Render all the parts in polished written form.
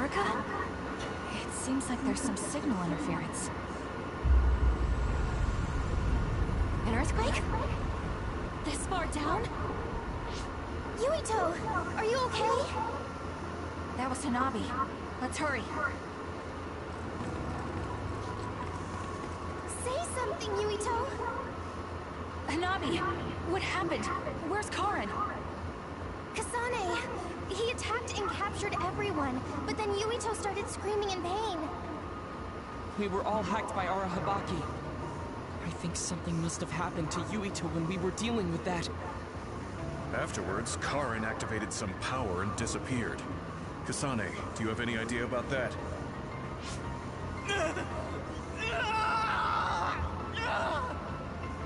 Orica? It seems like there's some signal interference. An earthquake? This far down? Yuito, are you okay? That was Hanabi. Let's hurry. Say something, Yuito! Hanabi, what happened? Where's Karin? Kasane! He attacked and captured everyone, but then Yuito started screaming in pain. We were all hacked by Arahabaki. I think something must have happened to Yuito when we were dealing with that. Afterwards, Karin activated some power and disappeared. Kasane, do you have any idea about that?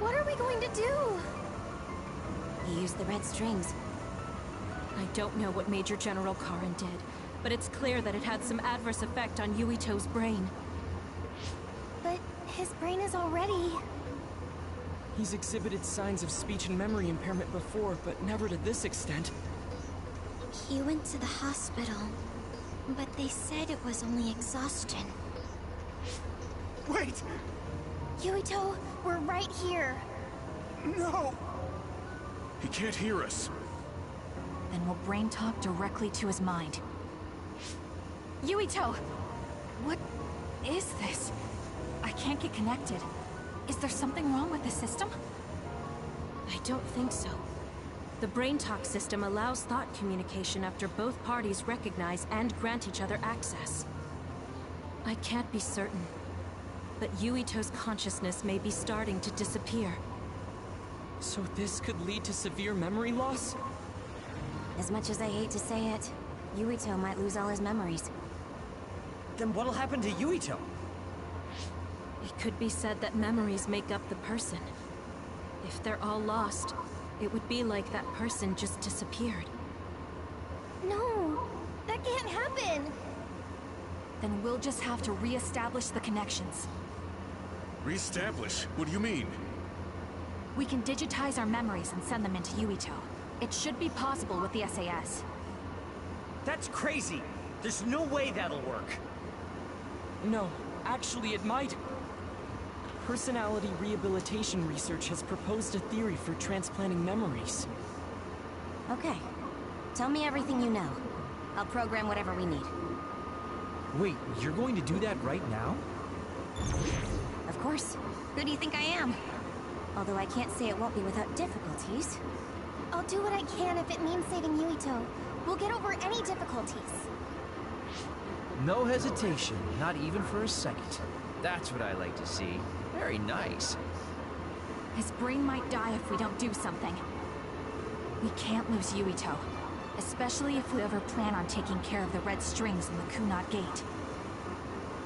What are we going to do? He used the red strings. I don't know what Major General Karin did, but it's clear that it had some adverse effect on Yuito's brain. But his brain is already... He's exhibited signs of speech and memory impairment before, but never to this extent. He went to the hospital, but they said it was only exhaustion. Wait! Yuito, we're right here. No! He can't hear us. Then we'll brain talk directly to his mind. Yuito! What is this? I can't get connected. Is there something wrong with the system? I don't think so. The brain talk system allows thought communication after both parties recognize and grant each other access. I can't be certain, but Yuito's consciousness may be starting to disappear. So this could lead to severe memory loss? As much as I hate to say it, Yuito might lose all his memories. Then what'll happen to Yuito? It could be said that memories make up the person. If they're all lost, it would be like that person just disappeared. No, that can't happen. Then we'll just have to re-establish the connections. Reestablish? What do you mean? We can digitize our memories and send them into Yuito. It should be possible with the SAS. That's crazy! There's no way that'll work! No, actually it might. Personality rehabilitation research has proposed a theory for transplanting memories. Okay. Tell me everything you know. I'll program whatever we need. Wait, you're going to do that right now? Of course. Who do you think I am? Although I can't say it won't be without difficulties. I'll do what I can if it means saving Yuito. We'll get over any difficulties. No hesitation, not even for a second. That's what I like to see. Very nice. His brain might die if we don't do something. We can't lose Yuito. Especially if we ever plan on taking care of the red strings in the Kunad Gate.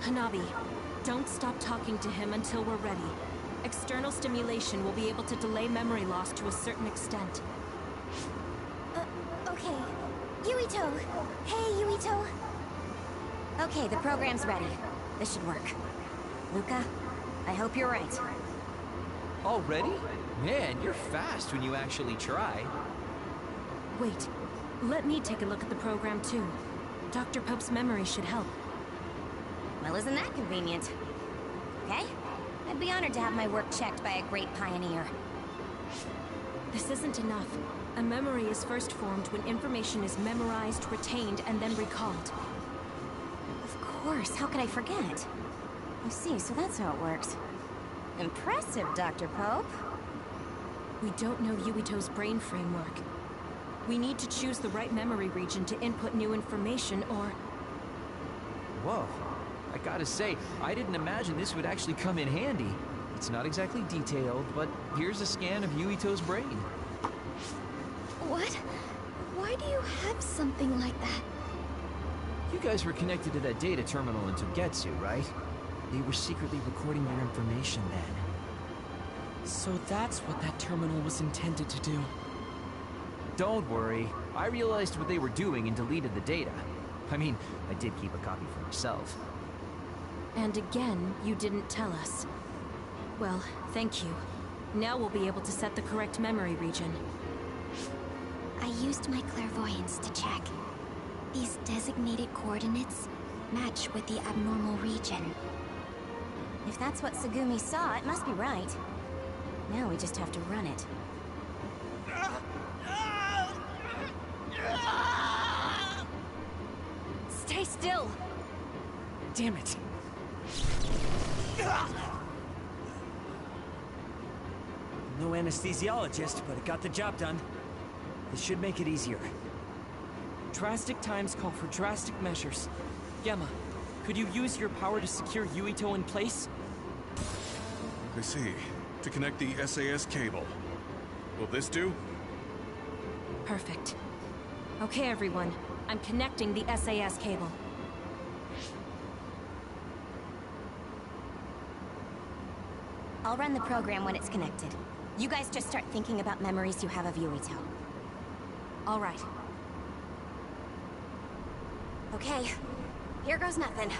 Hanabi, don't stop talking to him until we're ready. External stimulation will be able to delay memory loss to a certain extent. Okay. Yuito! Hey, Yuito! Okay, the program's ready. This should work. Luca, I hope you're right. Already? Man, you're fast when you actually try. Wait, let me take a look at the program too. Dr. Pope's memory should help. Well, isn't that convenient? Okay? I'd be honored to have my work checked by a great pioneer. This isn't enough. A memory is first formed when information is memorized, retained, and then recalled. Of course, how could I forget? I see, so that's how it works. Impressive, Dr. Pope. We don't know Yuito's brain framework. We need to choose the right memory region to input new information, or... Whoa. I gotta say, I didn't imagine this would actually come in handy. It's not exactly detailed, but here's a scan of Yuito's brain. What? Why do you have something like that? You guys were connected to that data terminal in Togetsu, right? They were secretly recording your information then. So that's what that terminal was intended to do. Don't worry. I realized what they were doing and deleted the data. I mean, I did keep a copy for myself. And again, you didn't tell us. Well, thank you. Now we'll be able to set the correct memory region. I used my clairvoyance to check. These designated coordinates match with the abnormal region. If that's what Tsugumi saw, it must be right. Now we just have to run it. Stay still! Damn it. No anesthesiologist, but it got the job done. This should make it easier. Drastic times call for drastic measures. Gemma, could you use your power to secure Yuito in place? I see. To connect the SAS cable. Will this do? Perfect. Okay, everyone. I'm connecting the SAS cable. I'll run the program when it's connected. You guys just start thinking about memories you have of Yuito. All right. Okay, here goes nothing.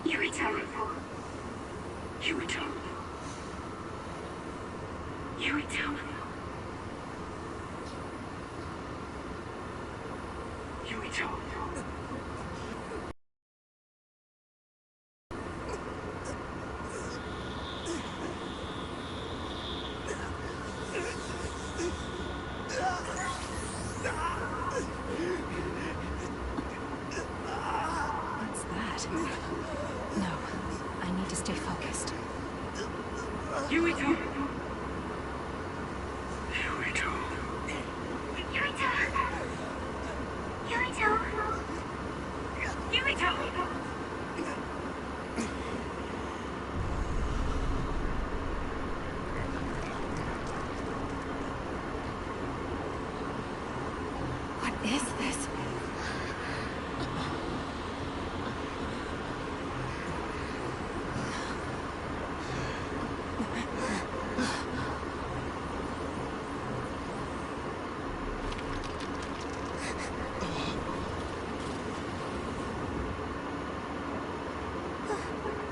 Yuito. Yuito. Yuito. Yuito. What's that? No, I need to stay focused. Yuito. Yuito. Yuito. Yuito. Yuito. What is this?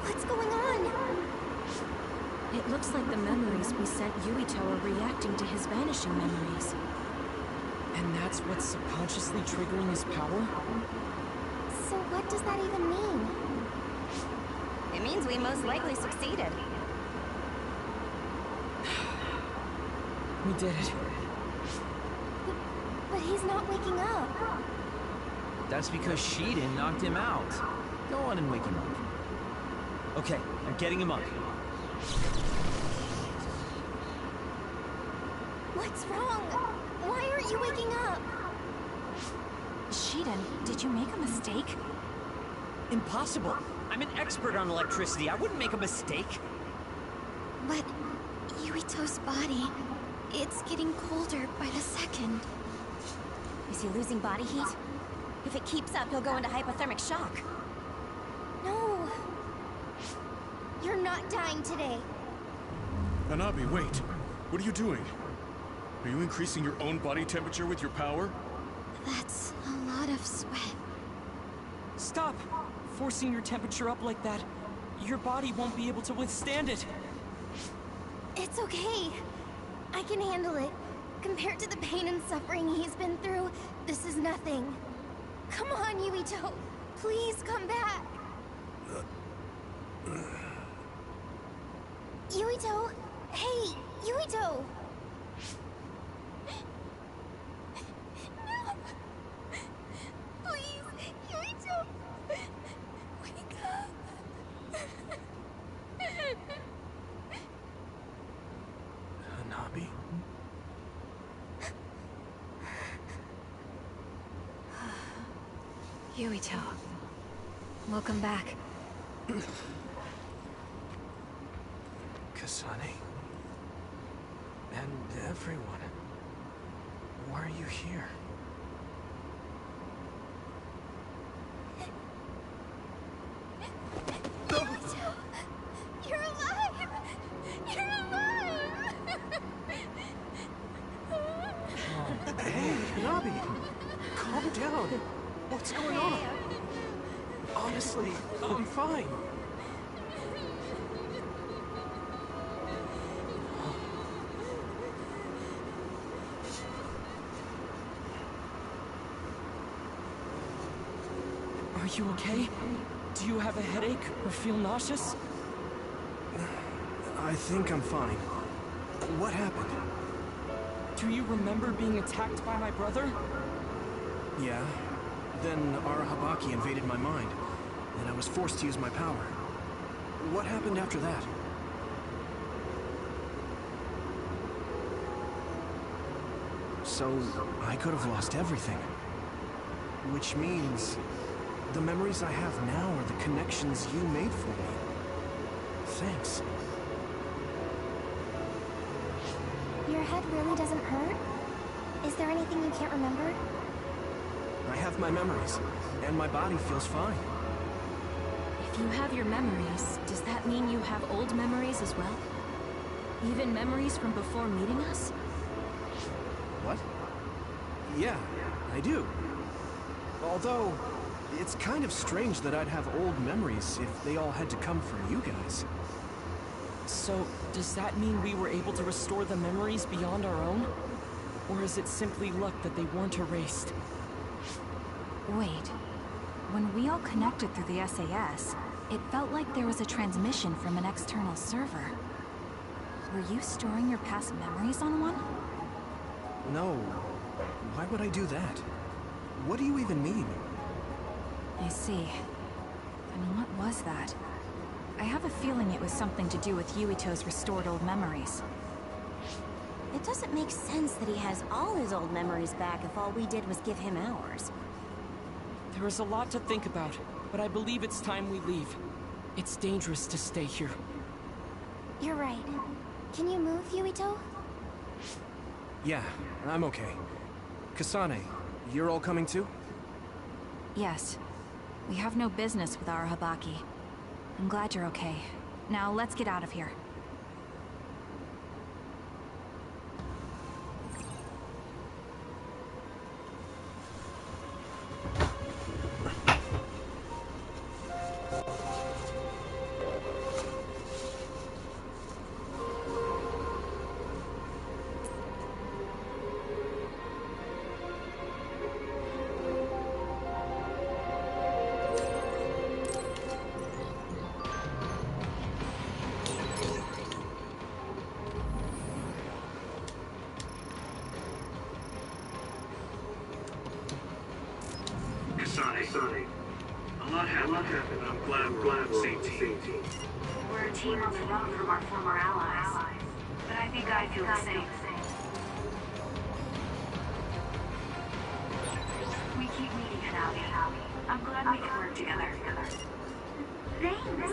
What's going on? It looks like the memories we sent Yuito are reacting to his vanishing memories. And that's what's subconsciously triggering his power? So what does that even mean? It means we most likely succeeded. We did it. But he's not waking up. That's because Shiden knocked him out. Go on and wake him up. Okay, I'm getting him up. What's wrong? Why aren't you waking up? Shiden, did you make a mistake? Impossible. I'm an expert on electricity. I wouldn't make a mistake. But Yuito's body, it's getting colder by the second. Is he losing body heat? If it keeps up, he'll go into hypothermic shock. No. You're not dying today. Hanabi, wait. What are you doing? Are you increasing your own body temperature with your power? That's a lot of sweat. Stop! Forcing your temperature up like that. Your body won't be able to withstand it. It's okay. I can handle it. Compared to the pain and suffering he's been through, this is nothing. Come on, Yuito. Please come back. Yuito! Hey, Yuito! No! Please, Yuito! Wake up! Hanabi? Yuito, welcome back. Kasane. And everyone. Why are you here? What's going on? Honestly, I'm fine. Are you okay? Do you have a headache or feel nauseous? I think I'm fine. What happened? Do you remember being attacked by my brother? Yeah. Then Arahabaki invaded my mind, and I was forced to use my power. What happened after that? So, I could have lost everything. Which means, the memories I have now are the connections you made for me. Thanks. Your head really doesn't hurt? Is there anything you can't remember? I have my memories, and my body feels fine. If you have your memories, does that mean you have old memories as well? Even memories from before meeting us? What? Yeah, I do. Although, it's kind of strange that I'd have old memories if they all had to come from you guys. So, does that mean we were able to restore the memories beyond our own? Or is it simply luck that they weren't erased? Wait. When we all connected through the SAS, it felt like there was a transmission from an external server. Were you storing your past memories on one? No. Why would I do that? What do you even mean? I see. And what was that? I have a feeling it was something to do with Yuito's restored old memories. It doesn't make sense that he has all his old memories back if all we did was give him ours. There is a lot to think about, but I believe it's time we leave. It's dangerous to stay here. You're right. Can you move, Yuito? Yeah, I'm okay. Kasane, you're all coming too? Yes. We have no business with Arahabaki. I'm glad you're okay. Now let's get out of here. Kasane. A lot happened, but I'm glad we're on the same team. We're a team on the run from our former allies. But I think I feel the same. We keep meeting at Abbey. I'm glad we can work together. Thanks.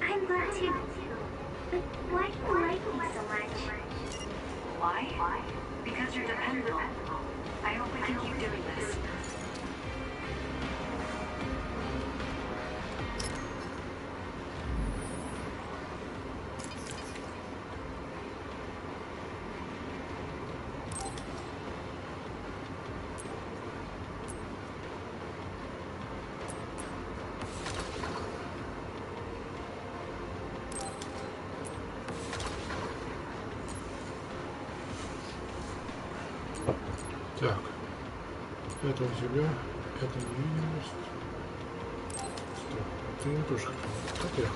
I'm glad too. But why do you like me so much? Why? Because you're dependable. I hope we can keep doing this. Так, это у тебя, это невидимость. Стоп, ты не тоже хотел. Так я.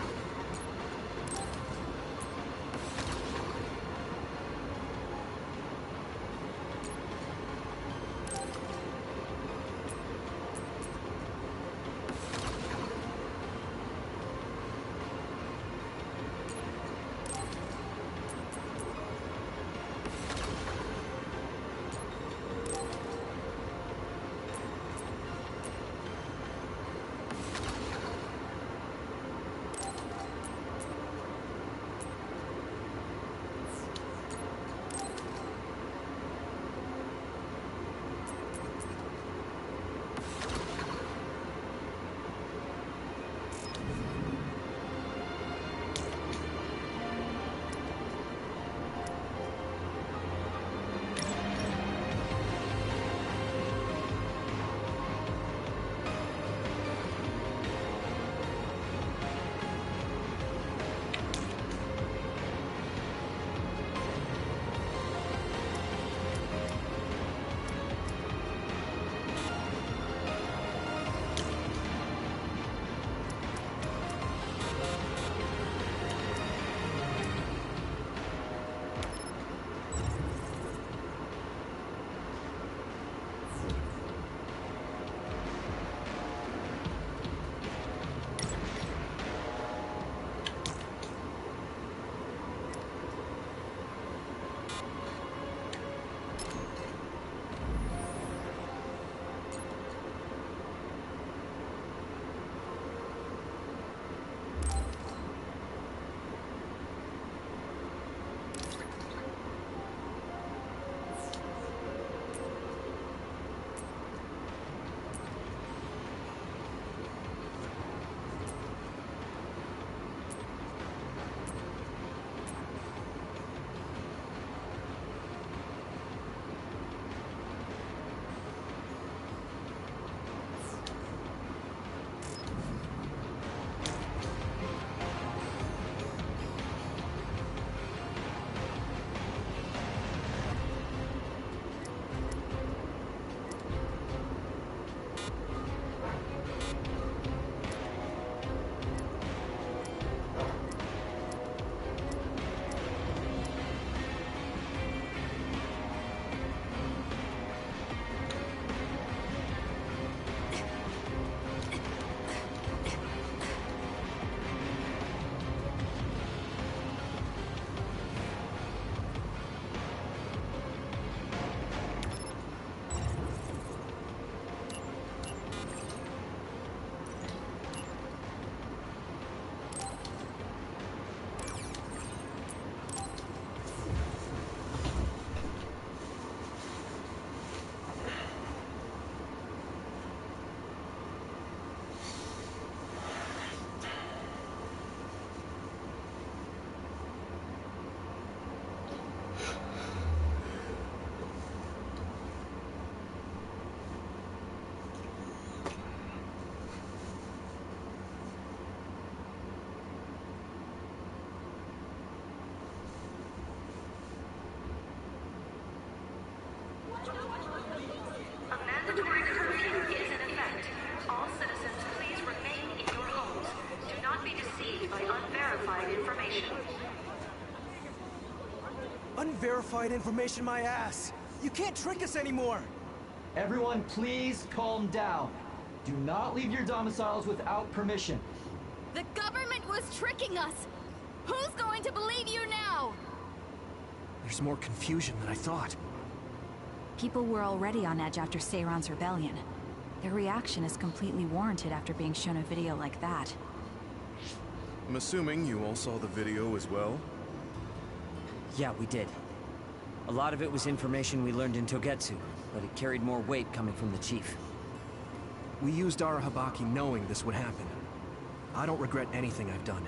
Unverified information, my ass! You can't trick us anymore! Everyone, please calm down. Do not leave your domiciles without permission. The government was tricking us! Who's going to believe you now? There's more confusion than I thought. People were already on edge after Seiron's rebellion. Their reaction is completely warranted after being shown a video like that. I'm assuming you all saw the video as well? Yeah, we did. A lot of it was information we learned in Togetsu, but it carried more weight coming from the chief. We used Arahabaki knowing this would happen. I don't regret anything I've done.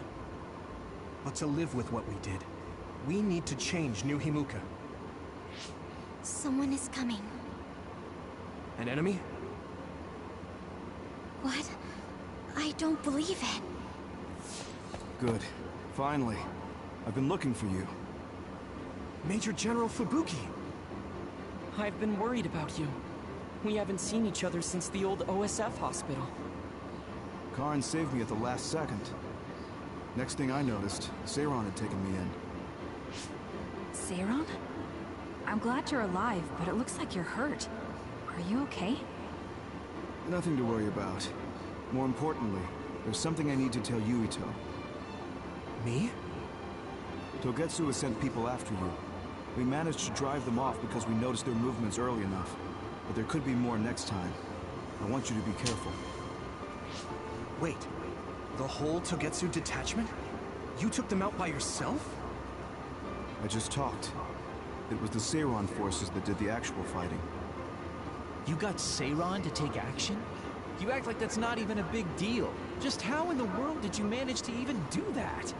But to live with what we did, we need to change New Himuka. Someone is coming. An enemy? What? I don't believe it. Good. Finally. I've been looking for you. Major General Fubuki! I've been worried about you. We haven't seen each other since the old OSF hospital. Karin saved me at the last second. Next thing I noticed, Seiron had taken me in. Seiron? I'm glad you're alive, but it looks like you're hurt. Are you okay? Nothing to worry about. More importantly, there's something I need to tell Yuito. Me? Togetsu has sent people after you. We managed to drive them off because we noticed their movements early enough. But there could be more next time. I want you to be careful. Wait, the whole Togetsu detachment? You took them out by yourself? I just talked. It was the Seiron forces that did the actual fighting. You got Seiron to take action? You act like that's not even a big deal. Just how in the world did you manage to even do that?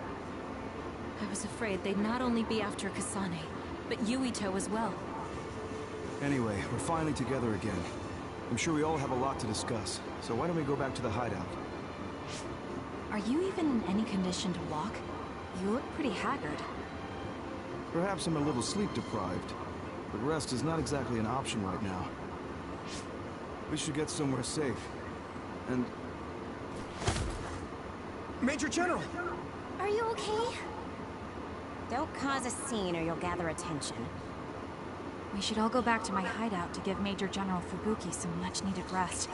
I was afraid they'd not only be after Kasane, but Yuito as well. Anyway, we're finally together again. I'm sure we all have a lot to discuss, so why don't we go back to the hideout? Are you even in any condition to walk? You look pretty haggard. Perhaps I'm a little sleep deprived, but rest is not exactly an option right now. We should get somewhere safe. And... Major General! Are you okay? Don't cause a scene or you'll gather attention. We should all go back to my hideout to give Major General Fubuki some much-needed rest.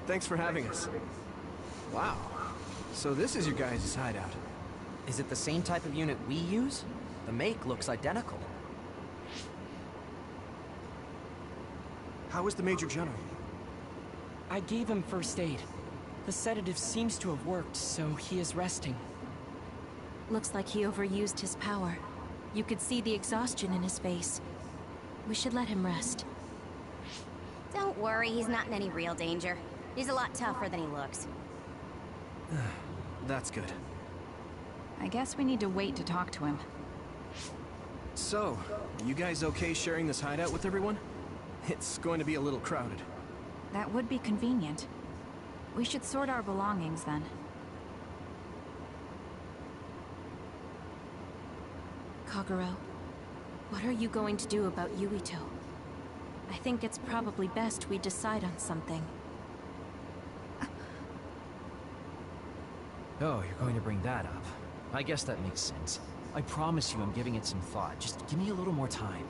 Thanks for having us. Wow. So this is your guys' hideout. Is it the same type of unit we use? The make looks identical. How is the Major General? I gave him first aid. The sedative seems to have worked, so he is resting. Looks like he overused his power. You could see the exhaustion in his face. We should let him rest. Don't worry, he's not in any real danger. He's a lot tougher than he looks. That's good. I guess we need to wait to talk to him. So, are you guys okay sharing this hideout with everyone? It's going to be a little crowded. That would be convenient. We should sort our belongings then. Kagero, what are you going to do about Yuito? I think it's probably best we decide on something. Oh, you're going to bring that up. I guess that makes sense. I promise you I'm giving it some thought. Just give me a little more time.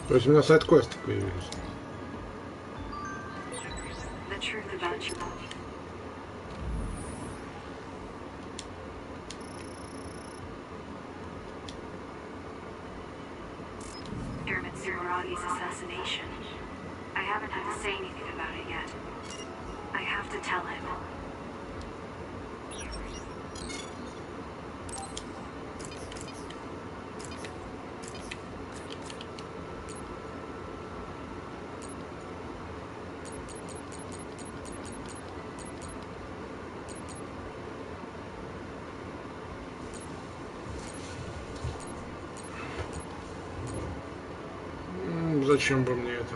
То есть у меня сайд-квесты появились. The truth about you. Aragi's assassination. I haven't had to say anything about it yet. I have to tell him. Зачем бы мне это?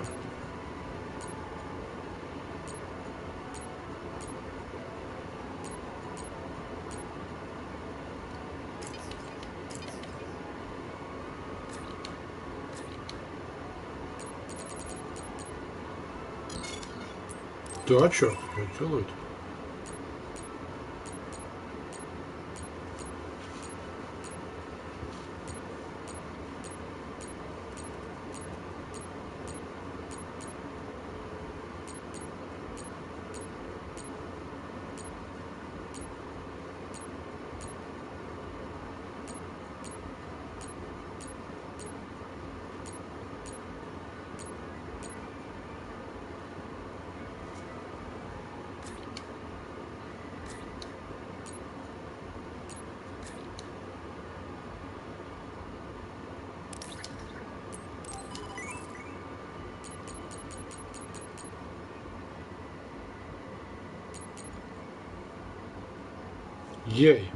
Да, черт, что делают? Ей.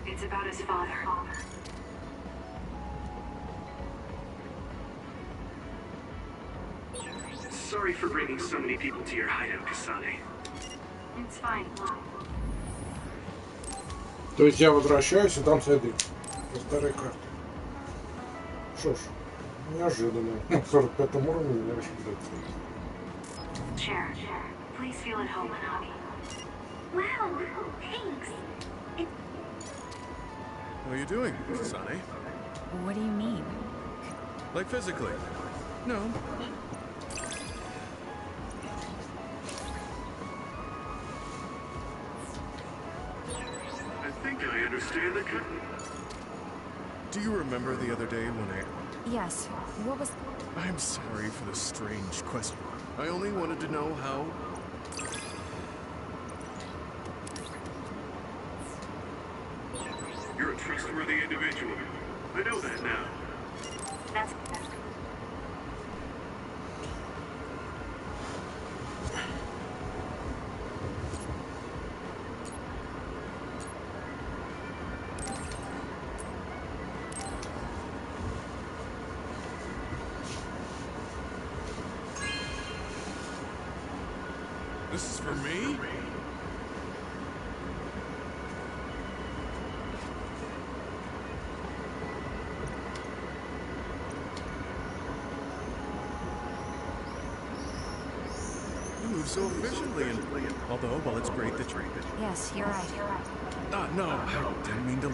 It's about his father. Sorry for bringing so many people to your hideout, Kasane. It's fine. То есть я возвращаюсь, и там следы по старой карте. Что ж, неожиданно. На 45-м уровне меня вообще кидать. Chair, please feel at home, Hanabi. Wow, thanks. How are you doing, Kasane? What do you mean? Like physically? No. I think I understand the curtain. Do you remember the other day when Yes. What was... I'm sorry for the strange question. I only wanted to know how... You're a trustworthy individual. I know that now. That's... This is for me? You move so efficiently, and although, well, it's great that you're... Yes, you're right. No, I didn't mean to...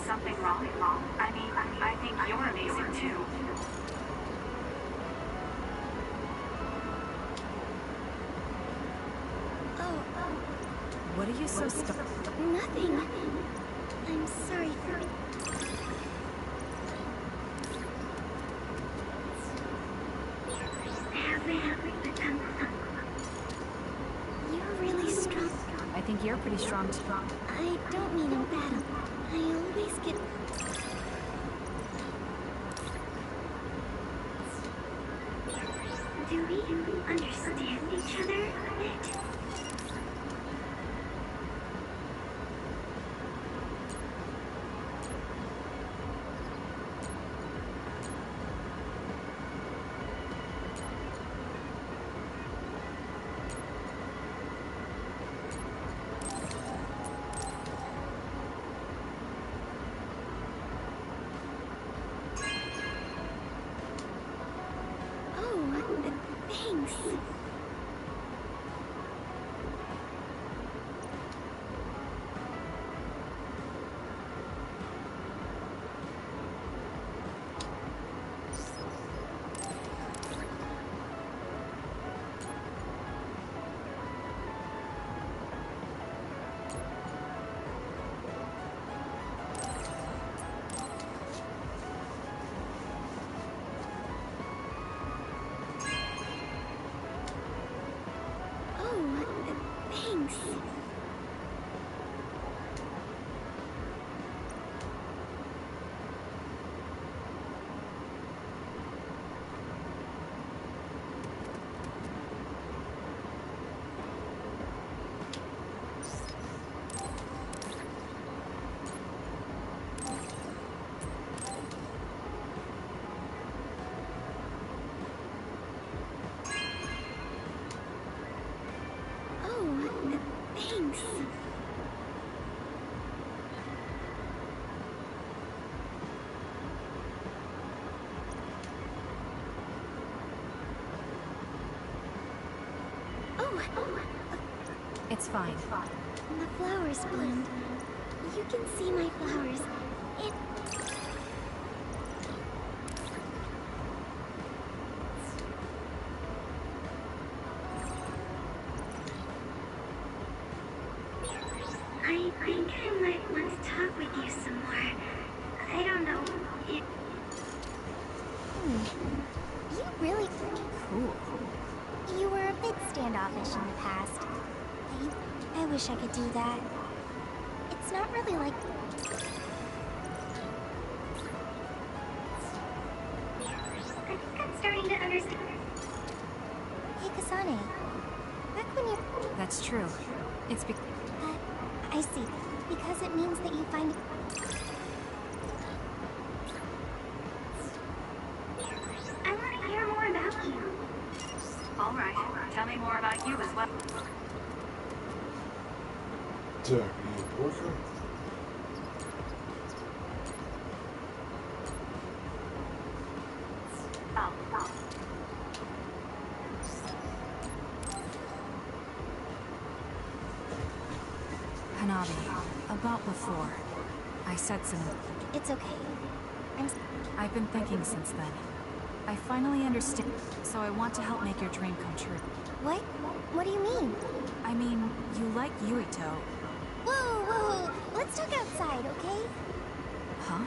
something wrong? I mean, I think you're amazing too. Oh, What are you so nothing. I'm sorry for... You're really strong. I think you're pretty strong too. I don't mean in battle. I always get... Do we understand each other a bit? Thanks. Thanks. Thanks. It's fine. The flowers bloomed. You can see my flowers. It... I think I might want to talk with you some more. I don't know. You really... Cool. You were a bit standoffish in the past. I wish I could do that. It's not really like... I think I'm starting to understand. Hey, Kasane. Back when you... That's true. It's I see. Because it means that you find... I want to hear more about you. All right. Tell me more about you as well. Так, неплохо. About before. I said some... It's okay. I've been thinking since then. I finally understand, so I want to help make your dream come true. What? What do you mean? I mean, you like Yuito. Whoa! Let's talk outside, okay? Huh?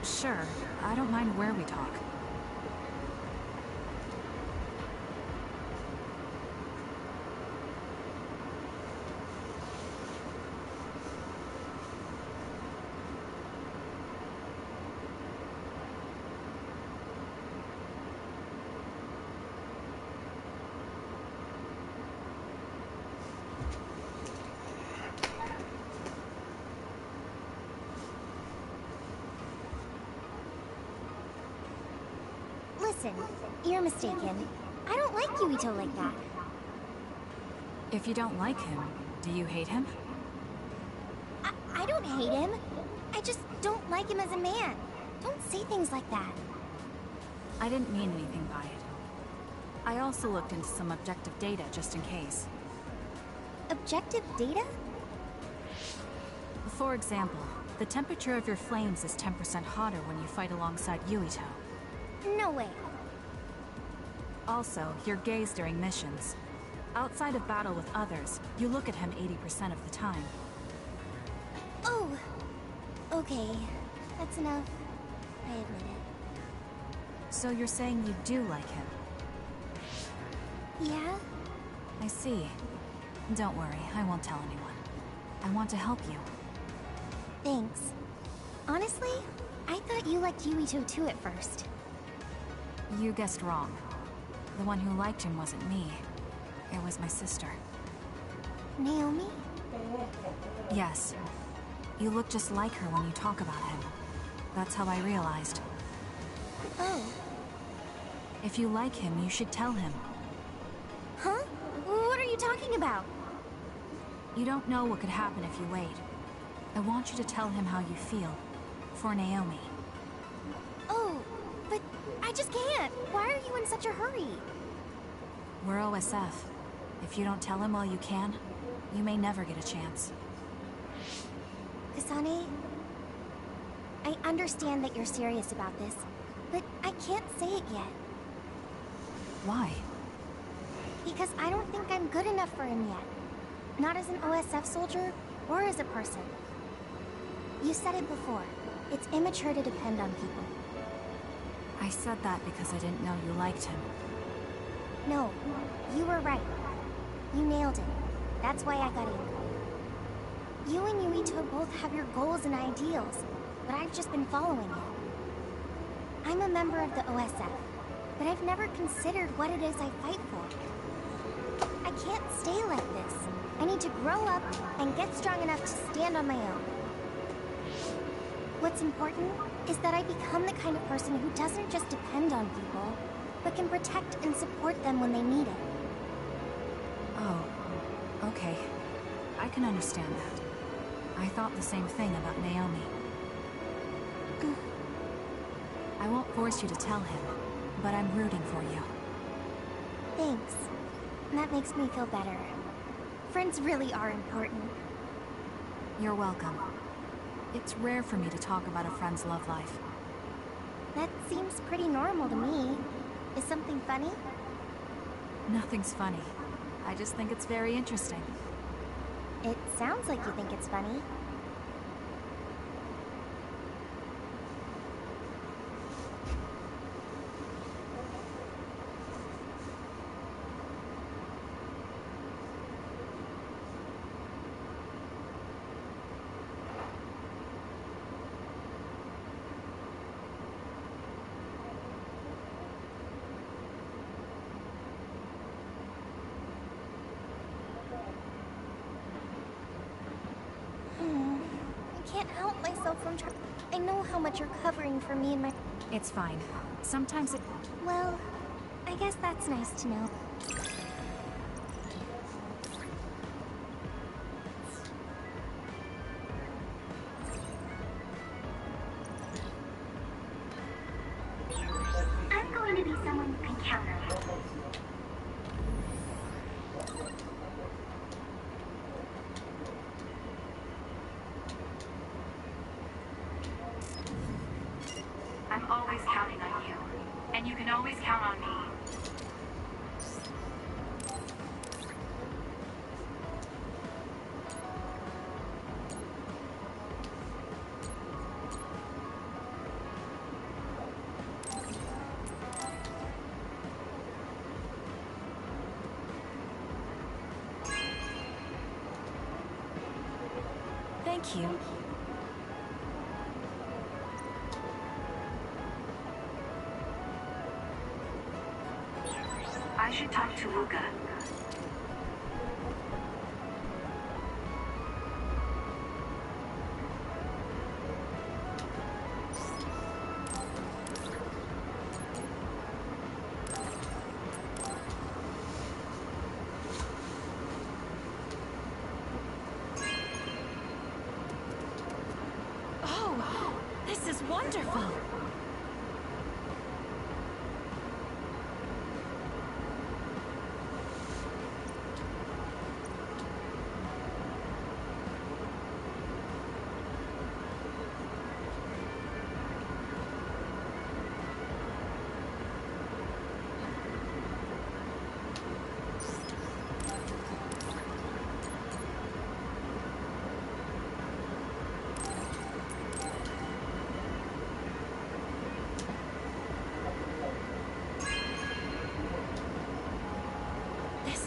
Sure. I don't mind where we talk. Listen, you're mistaken. I don't like Yuito like that. If you don't like him, do you hate him? I don't hate him. I just don't like him as a man. Don't say things like that. I didn't mean anything by it. I also looked into some objective data just in case. Objective data? For example, The temperature of your flames is 10% hotter when you fight alongside Yuito. No way. Also, your gaze during missions. Outside of battle with others, you look at him 80% of the time. Oh, okay. That's enough. I admit it. So you're saying you do like him? Yeah? I see. Don't worry, I won't tell anyone. I want to help you. Thanks. Honestly, I thought you liked Yuito too at first. You guessed wrong. The one who liked him wasn't me. It was my sister. Naomi? Yes. You look just like her when you talk about him. That's how I realized. Oh. If you like him, you should tell him. Huh? What are you talking about? You don't know what could happen if you wait. I want you to tell him how you feel. For Naomi. Oh, but I just can't. Why are you in such a hurry? We're OSF. If you don't tell him while you can, you may never get a chance. Kasane, I understand that you're serious about this, but I can't say it yet. Why? Because I don't think I'm good enough for him yet. Not as an OSF soldier, or as a person. You said it before. It's immature to depend on people. I said that because I didn't know you liked him. No, you were right. You nailed it. That's why I got angry. You and Yuito both have your goals and ideals, but I've just been following it. I'm a member of the OSF, but I've never considered what it is I fight for. I can't stay like this. I need to grow up and get strong enough to stand on my own. What's important is that I become the kind of person who doesn't just depend on people, but can protect and support them when they need it. Oh, okay. I can understand that. I thought the same thing about Naomi. I won't force you to tell him, but I'm rooting for you. Thanks. That makes me feel better. Friends really are important. You're welcome. It's rare for me to talk about a friend's love life. That seems pretty normal to me. Is something funny? Nothing's funny. I just think it's very interesting. It sounds like you think it's funny. I can't help myself from trying. I know how much you're covering for me and my... It's fine. Sometimes it... Well, I guess that's nice to know. I'm going to be someone you can count on. I'm always counting on you, and you can always count on me. Thank you. I should talk to Luca. Oh, this is wonderful.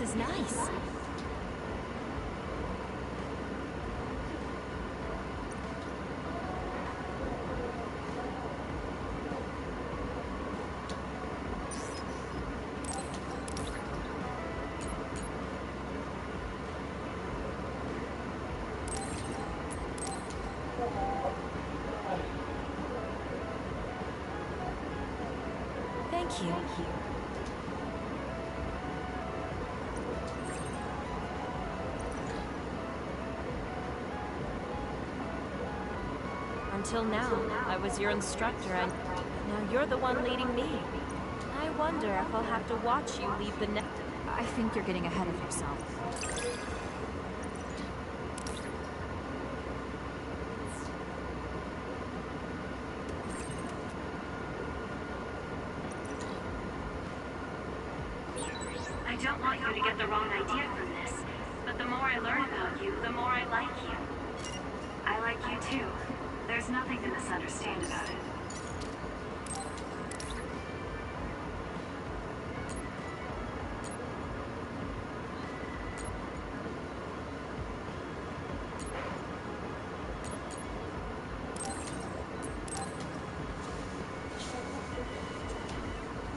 is nice. Thank you. Until now, I was your instructor, and now you're the one leading me. I wonder if I'll have to watch you leave the net. I think you're getting ahead of yourself. I don't want you to get the wrong idea from this, but the more I learn about you, the more I like you. I like you too. There's nothing to misunderstand about it.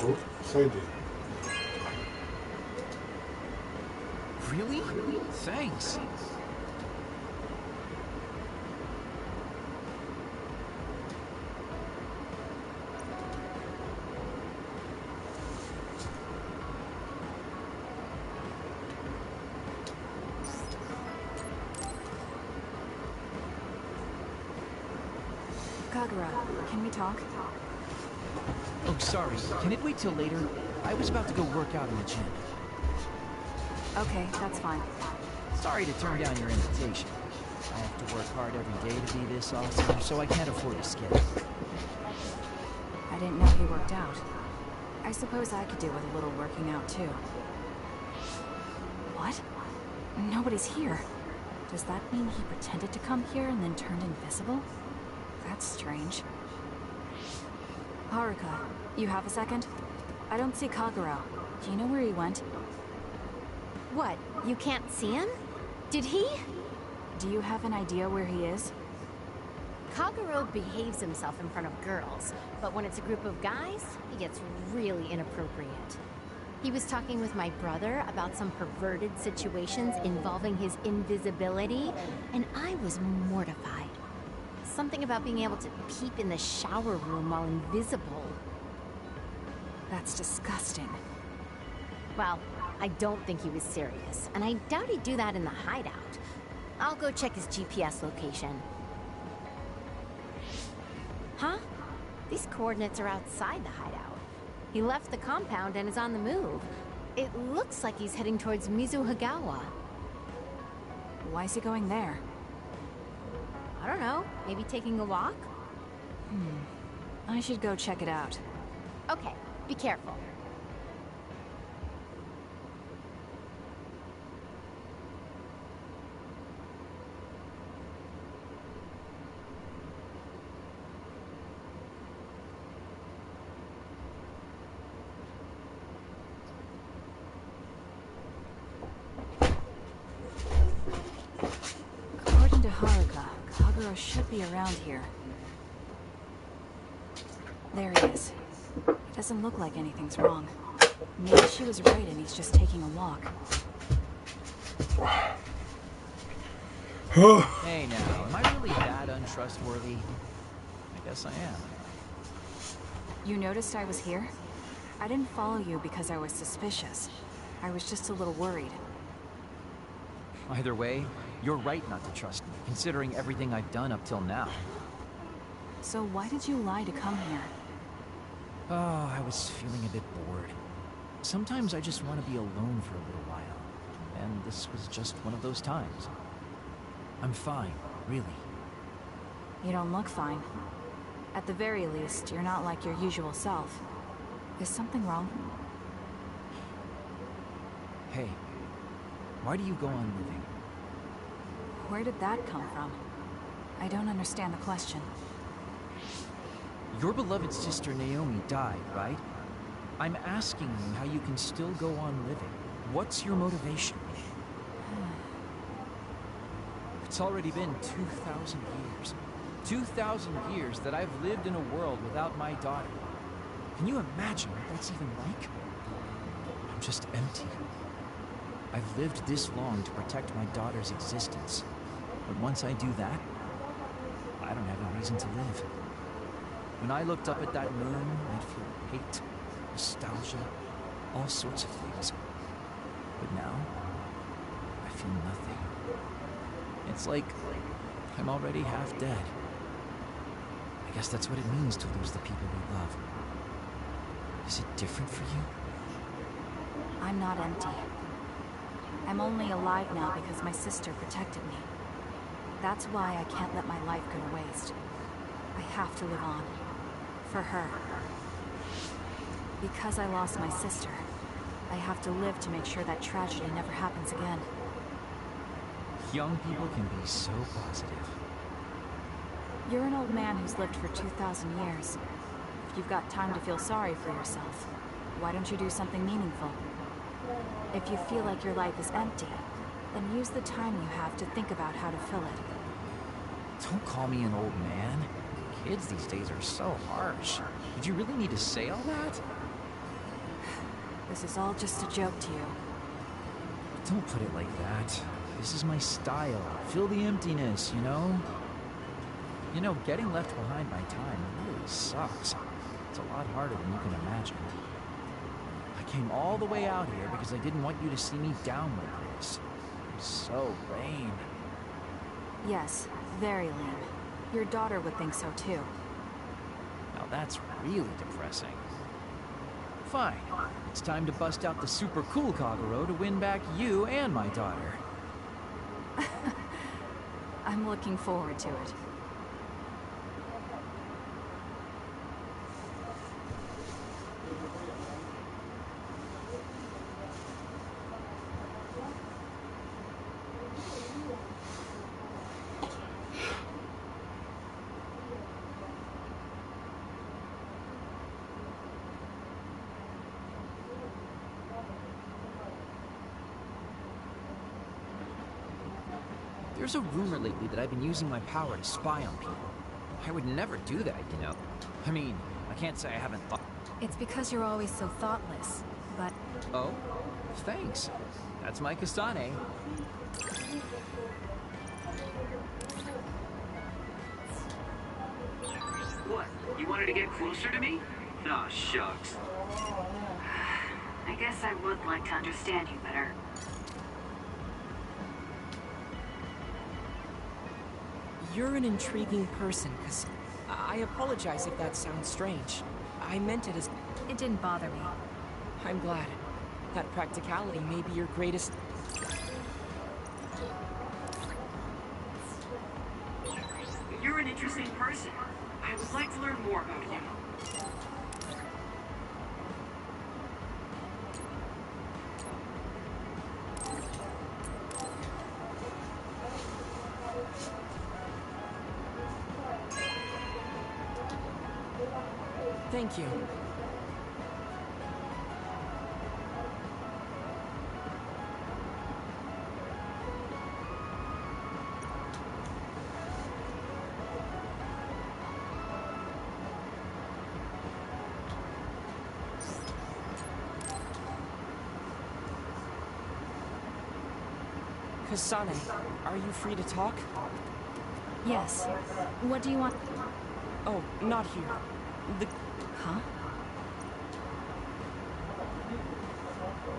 Oh, side. Really? Thanks. Kagura, can we talk? Oh, sorry. Can it wait till later? I was about to go work out in the gym. Okay, that's fine. Sorry to turn down your invitation. I have to work hard every day to be this awesome, so I can't afford to skip. I didn't know he worked out. I suppose I could do with a little working out too. What? Nobody's here. Does that mean he pretended to come here and then turned invisible? That's strange. Haruka, you have a second? I don't see Kagura. Do you know where he went? What? You can't see him? Did he? Do you have an idea where he is? Kagura behaves himself in front of girls, but when it's a group of guys, he gets really inappropriate. He was talking with my brother about some perverted situations involving his invisibility, and I was mortified. Something about being able to peep in the shower room while invisible. That's disgusting. Well, I don't think he was serious, and I doubt he'd do that in the hideout. I'll go check his GPS location. Huh? These coordinates are outside the hideout. He left the compound and is on the move. It looks like he's heading towards Mizuhagawa. Why is he going there? I don't know. Maybe taking a walk? I should go check it out. Okay, be careful. According to Haruka, Kagura should be around here. There he is. It doesn't look like anything's wrong. Maybe she was right and he's just taking a walk. Hey now, am I really that untrustworthy? I guess I am. You noticed I was here? I didn't follow you because I was suspicious. I was just a little worried. Either way, you're right not to trust me, considering everything I've done up till now. So why did you lie to come here? Oh, I was feeling a bit bored. Sometimes I just want to be alone for a little while. And this was just one of those times. I'm fine, really. You don't look fine. At the very least, you're not like your usual self. Is something wrong? Hey, why do you go on living? Where did that come from? I don't understand the question. Your beloved sister Naomi died, right? I'm asking you how you can still go on living. What's your motivation? It's already been 2,000 years. 2,000 years that I've lived in a world without my daughter. Can you imagine what that's even like? I'm just empty. I've lived this long to protect my daughter's existence. But once I do that, I don't have a reason to live. When I looked up at that moon, I'd feel hate, nostalgia, all sorts of things. But now, I feel nothing. It's like I'm already half dead. I guess that's what it means to lose the people we love. Is it different for you? I'm not empty. I'm only alive now because my sister protected me. That's why I can't let my life go to waste. I have to live on. For her. Because I lost my sister, I have to live to make sure that tragedy never happens again. Young people can be so positive. You're an old man who's lived for 2,000 years. If you've got time to feel sorry for yourself, why don't you do something meaningful? If you feel like your life is empty, then use the time you have to think about how to fill it. Don't call me an old man. Kids these days are so harsh. Did you really need to say all that? This is all just a joke to you. Don't put it like that. This is my style. Fill the emptiness, you know? You know, getting left behind by time really sucks. It's a lot harder than you can imagine. I came all the way out here because I didn't want you to see me down like this. I'm so lame. Yes, very lame. Your daughter would think so too. Now that's really depressing. Fine. It's time to bust out the super cool Kagero to win back you and my daughter. I'm looking forward to it. There's a rumor lately that I've been using my power to spy on people. I would never do that, you know. I mean, I can't say I haven't thought... It's because you're always so thoughtless, but... Oh? Thanks. That's my Kasane. What? You wanted to get closer to me? Aw, shucks. I guess I would like to understand you better. You're an intriguing person, because I apologize if that sounds strange. I meant it as... It didn't bother me. I'm glad. That practicality may be your greatest... You're an interesting person. I would like to learn more about you. Thank you. Kasane, are you free to talk? Yes. What do you want? Oh, not here. The... Huh?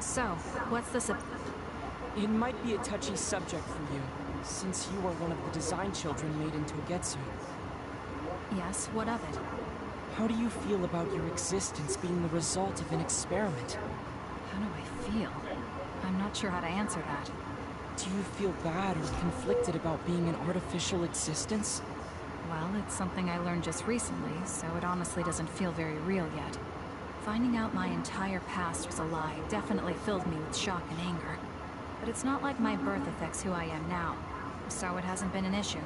So, what's this It might be a touchy subject for you, since you are one of the design children made in Togetsu. Yes, what of it? How do you feel about your existence being the result of an experiment? How do I feel? I'm not sure how to answer that. Do you feel bad or conflicted about being an artificial existence? Well, it's something I learned just recently, so it honestly doesn't feel very real yet. Finding out my entire past was a lie definitely filled me with shock and anger. But it's not like my birth affects who I am now, so it hasn't been an issue.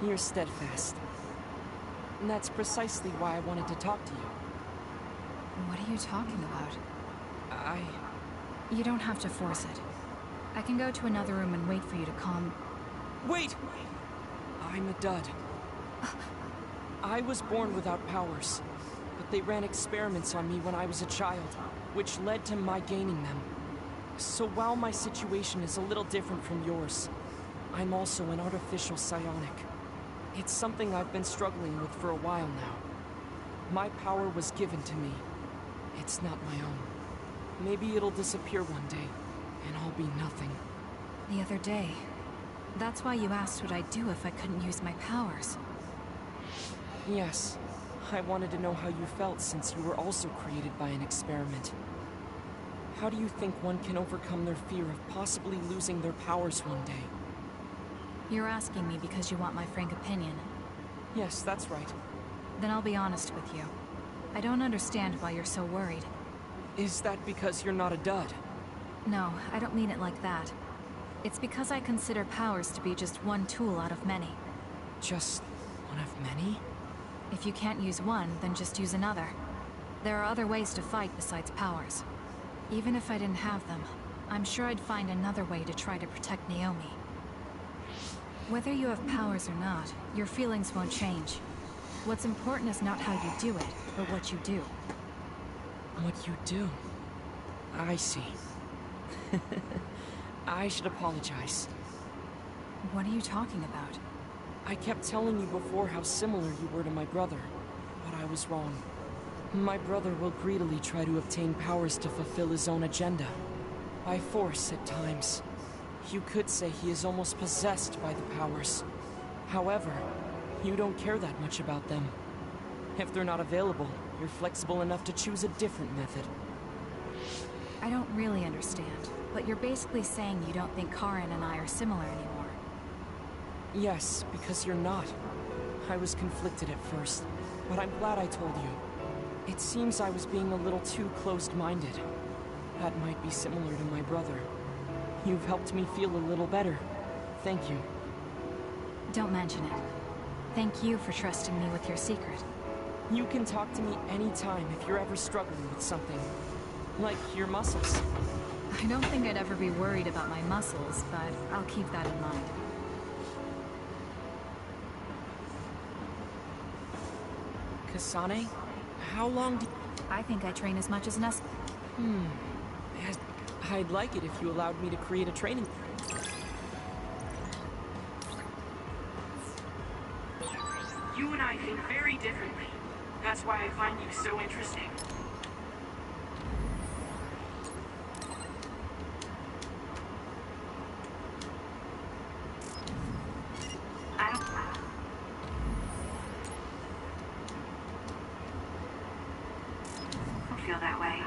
You're steadfast. And that's precisely why I wanted to talk to you. What are you talking about? You don't have to force it. I can go to another room and wait for you to calm... Wait! I'm a dud. I was born without powers, but they ran experiments on me when I was a child, which led to my gaining them. So while my situation is a little different from yours, I'm also an artificial psionic. It's something I've been struggling with for a while now. My power was given to me. It's not my own. Maybe it'll disappear one day, and I'll be nothing. The other day. That's why you asked what I'd do if I couldn't use my powers. Yes. I wanted to know how you felt since you were also created by an experiment. How do you think one can overcome their fear of possibly losing their powers one day? You're asking me because you want my frank opinion. Yes, that's right. Then I'll be honest with you. I don't understand why you're so worried. Is that because you're not a dud? No, I don't mean it like that. It's because I consider powers to be just one tool out of many. Just one of many? If you can't use one, then just use another. There are other ways to fight besides powers. Even if I didn't have them, I'm sure I'd find another way to try to protect Naomi. Whether you have powers or not, your feelings won't change. What's important is not how you do it, but what you do. What you do? I see. I should apologize. What are you talking about? I kept telling you before how similar you were to my brother, but I was wrong. My brother will greedily try to obtain powers to fulfill his own agenda. By force at times. You could say he is almost possessed by the powers. However, you don't care that much about them. If they're not available, you're flexible enough to choose a different method. I don't really understand, but you're basically saying you don't think Karen and I are similar anymore. Yes, because you're not. I was conflicted at first, but I'm glad I told you. It seems I was being a little too closed-minded. That might be similar to my brother. You've helped me feel a little better. Thank you. Don't mention it. Thank you for trusting me with your secret. You can talk to me anytime if you're ever struggling with something. Like your muscles. I don't think I'd ever be worried about my muscles, but I'll keep that in mind. Kasane? How long do... I think I train as much as necessary. I'd like it if you allowed me to create a training... You and I think very differently. That's why I find you so interesting. I don't feel that way.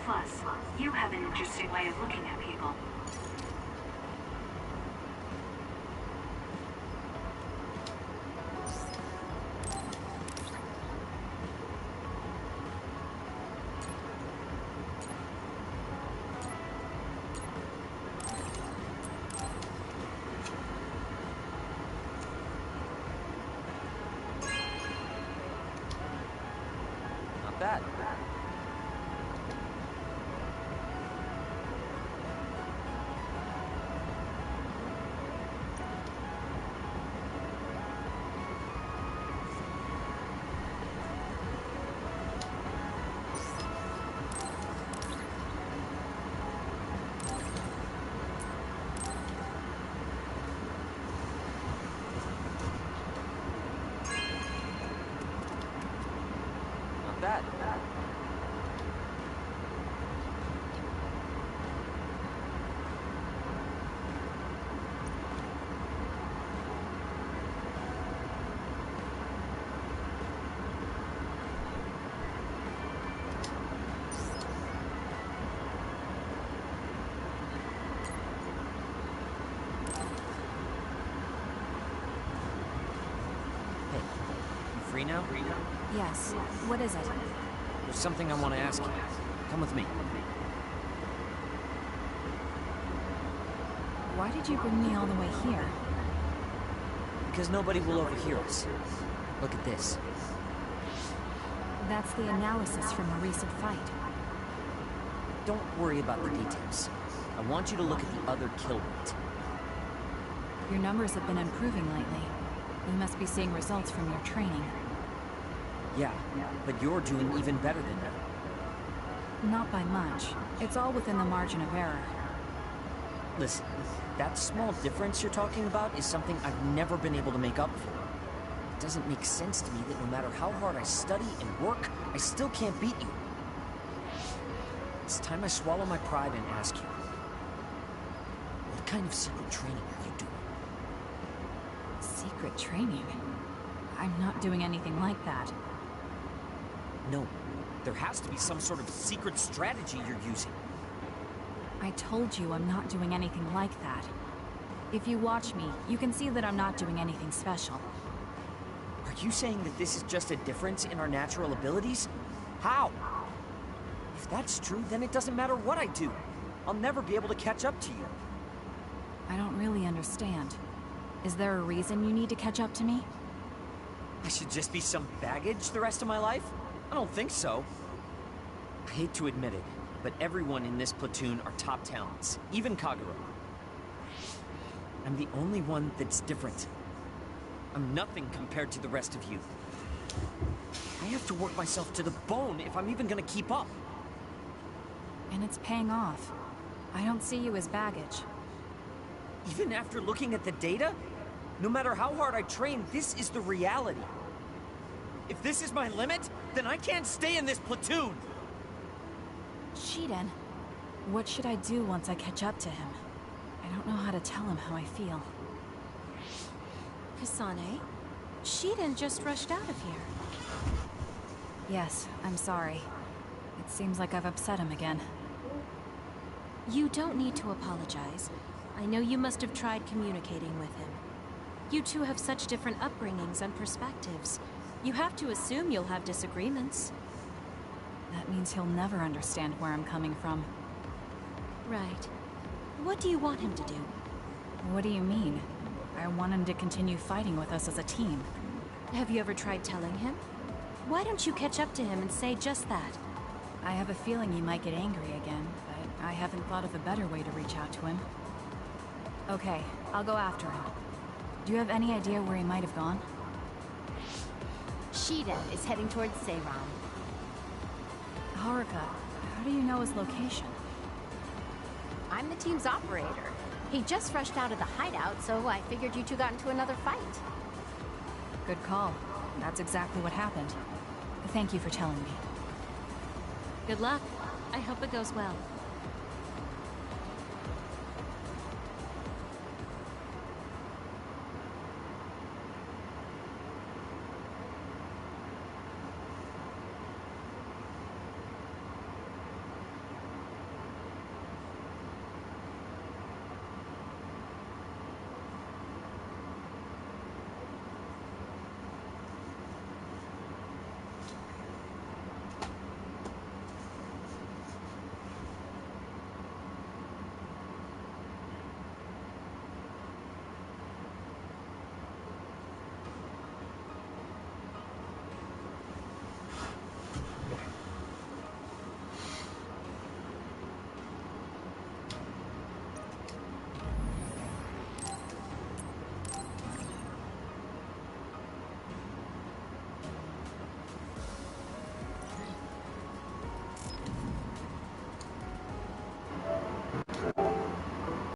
Plus, you have an interesting way of looking at people. Not bad. Not bad. Hey, you free now? Yes. What is it? There's something I want to ask you. Come with me. Why did you bring me all the way here? Because nobody will overhear us. Look at this. That's the analysis from a recent fight. don't worry about the details. I want you to look at the other kill rate. Your numbers have been improving lately. You must be seeing results from your training. Yeah, but you're doing even better than me. Not by much. It's all within the margin of error. Listen, that small difference you're talking about is something I've never been able to make up for. It doesn't make sense to me that no matter how hard I study and work, I still can't beat you. It's time I swallow my pride and ask you, what kind of secret training are you doing? Secret training? I'm not doing anything like that. No, there has to be some sort of secret strategy you're using. I told you I'm not doing anything like that. If you watch me, you can see that I'm not doing anything special. Are you saying that this is just a difference in our natural abilities? How? If that's true, then it doesn't matter what I do. I'll never be able to catch up to you. I don't really understand. Is there a reason you need to catch up to me? I should just be some baggage the rest of my life? I don't think so. I hate to admit it, but everyone in this platoon are top talents, even Kagero. I'm the only one that's different. I'm nothing compared to the rest of you. I have to work myself to the bone if I'm even gonna keep up. And it's paying off. I don't see you as baggage. Even after looking at the data? No matter how hard I train, this is the reality. If this is my limit, then I can't stay in this platoon! Shiden, what should I do once I catch up to him? I don't know how to tell him how I feel. Kasane, Shiden just rushed out of here. Yes, I'm sorry. It seems like I've upset him again. You don't need to apologize. I know you must have tried communicating with him. You two have such different upbringings and perspectives. You have to assume you'll have disagreements. That means he'll never understand where I'm coming from. Right. What do you want him to do? What do you mean? I want him to continue fighting with us as a team. Have you ever tried telling him? Why don't you catch up to him and say just that? I have a feeling he might get angry again, but I haven't thought of a better way to reach out to him. Okay, I'll go after him. Do you have any idea where he might have gone? Shiden is heading towards Seiram. Haruka, how do you know his location? I'm the team's operator. He just rushed out of the hideout, so I figured you two got into another fight. Good call. That's exactly what happened. Thank you for telling me. Good luck. I hope it goes well.